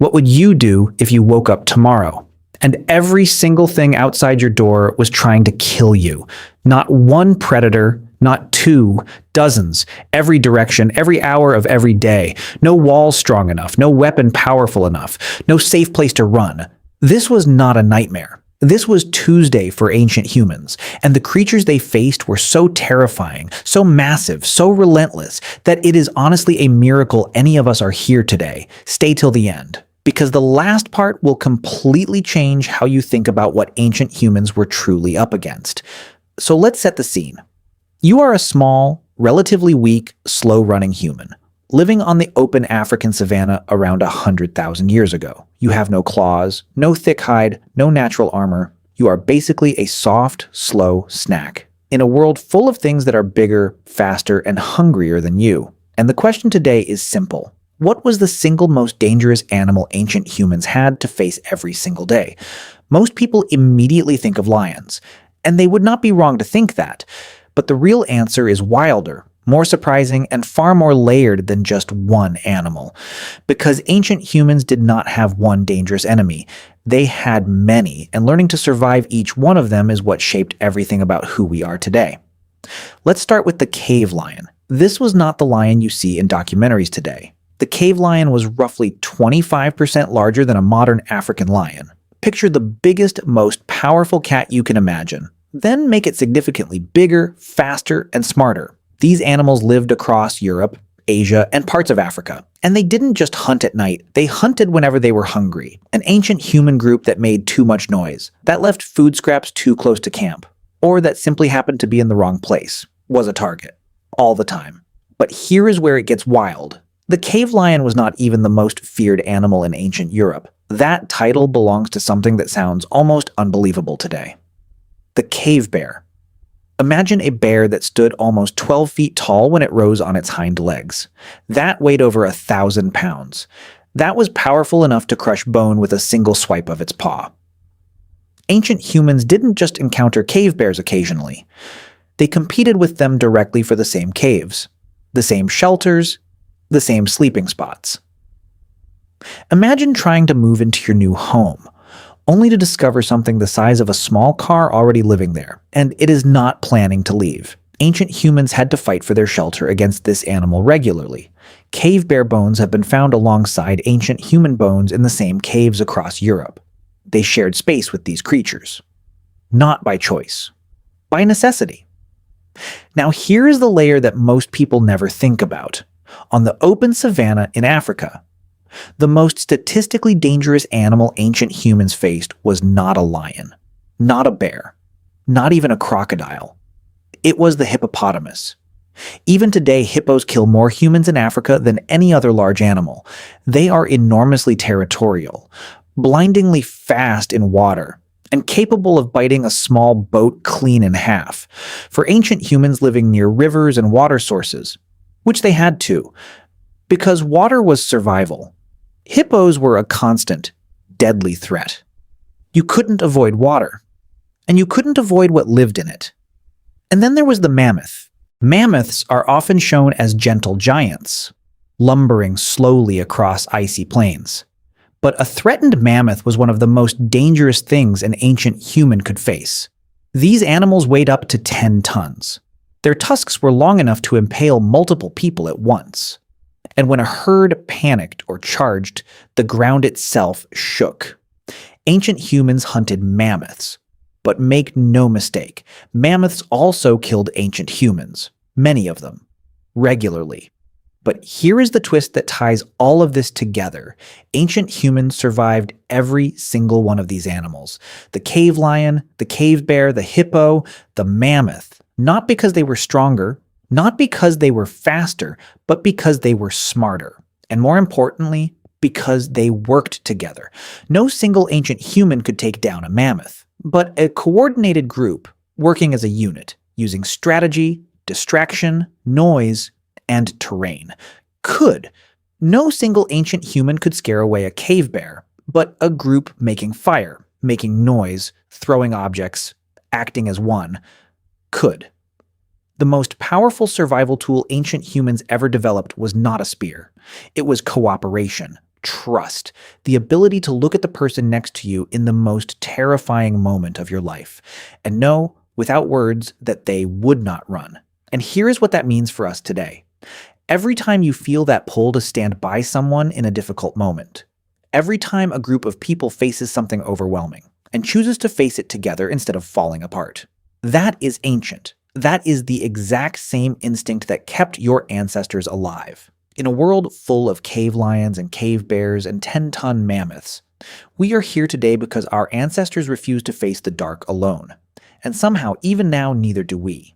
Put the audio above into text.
What would you do if you woke up tomorrow and every single thing outside your door was trying to kill you? Not one predator, not two, dozens, every direction, every hour of every day. No wall strong enough, no weapon powerful enough, no safe place to run. This was not a nightmare. This was Tuesday for ancient humans, and the creatures they faced were so terrifying, so massive, so relentless, that it is honestly a miracle any of us are here today. Stay till the end, because the last part will completely change how you think about what ancient humans were truly up against. So let's set the scene. You are a small, relatively weak, slow-running human, living on the open African savanna around 100,000 years ago. You have no claws, no thick hide, no natural armor. You are basically a soft, slow snack in a world full of things that are bigger, faster, and hungrier than you. And the question today is simple. What was the single most dangerous animal ancient humans had to face every single day? Most people immediately think of lions, and they would not be wrong to think that. But the real answer is wilder, more surprising, and far more layered than just one animal. Because ancient humans did not have one dangerous enemy. They had many, and learning to survive each one of them is what shaped everything about who we are today. Let's start with the cave lion. This was not the lion you see in documentaries today. The cave lion was roughly 25% larger than a modern African lion. Picture the biggest, most powerful cat you can imagine. Then make it significantly bigger, faster, and smarter. These animals lived across Europe, Asia, and parts of Africa. And they didn't just hunt at night, they hunted whenever they were hungry. An ancient human group that made too much noise, that left food scraps too close to camp, or that simply happened to be in the wrong place, was a target. All the time. But here is where it gets wild. The cave lion was not even the most feared animal in ancient Europe. That title belongs to something that sounds almost unbelievable today. The cave bear. Imagine a bear that stood almost 12 feet tall when it rose on its hind legs. That weighed over 1,000 pounds. That was powerful enough to crush bone with a single swipe of its paw. Ancient humans didn't just encounter cave bears occasionally. They competed with them directly for the same caves, the same shelters, the same sleeping spots. Imagine trying to move into your new home, only to discover something the size of a small car already living there, and it is not planning to leave. Ancient humans had to fight for their shelter against this animal regularly. Cave bear bones have been found alongside ancient human bones in the same caves across Europe. They shared space with these creatures. Not by choice. By necessity. Now here is the layer that most people never think about. On the open savanna in Africa, the most statistically dangerous animal ancient humans faced was not a lion, not a bear, not even a crocodile. It was the hippopotamus. Even today, hippos kill more humans in Africa than any other large animal. They are enormously territorial, blindingly fast in water, and capable of biting a small boat clean in half. For ancient humans living near rivers and water sources, which they had to, because water was survival. Hippos were a constant, deadly threat. You couldn't avoid water, and you couldn't avoid what lived in it. And then there was the mammoth. Mammoths are often shown as gentle giants, lumbering slowly across icy plains. But a threatened mammoth was one of the most dangerous things an ancient human could face. These animals weighed up to 10 tons. Their tusks were long enough to impale multiple people at once. And when a herd panicked or charged, the ground itself shook. Ancient humans hunted mammoths. But make no mistake, mammoths also killed ancient humans, many of them, regularly. But here is the twist that ties all of this together. Ancient humans survived every single one of these animals. The cave lion, the cave bear, the hippo, the mammoth. Not because they were stronger, not because they were faster, but because they were smarter. And more importantly, because they worked together. No single ancient human could take down a mammoth, but a coordinated group working as a unit, using strategy, distraction, noise, and terrain. Could. No single ancient human could scare away a cave bear, but a group making fire, making noise, throwing objects, acting as one, could. The most powerful survival tool ancient humans ever developed was not a spear. It was cooperation, Trust, the ability to look at the person next to you in the most terrifying moment of your life and know, without words, that they would not run. And here is what that means for us today. Every time you feel that pull to stand by someone in a difficult moment, every time a group of people faces something overwhelming and chooses to face it together instead of falling apart, that is ancient. That is the exact same instinct that kept your ancestors alive. In a world full of cave lions and cave bears and 10-ton mammoths, we are here today because our ancestors refused to face the dark alone. And somehow, even now, neither do we.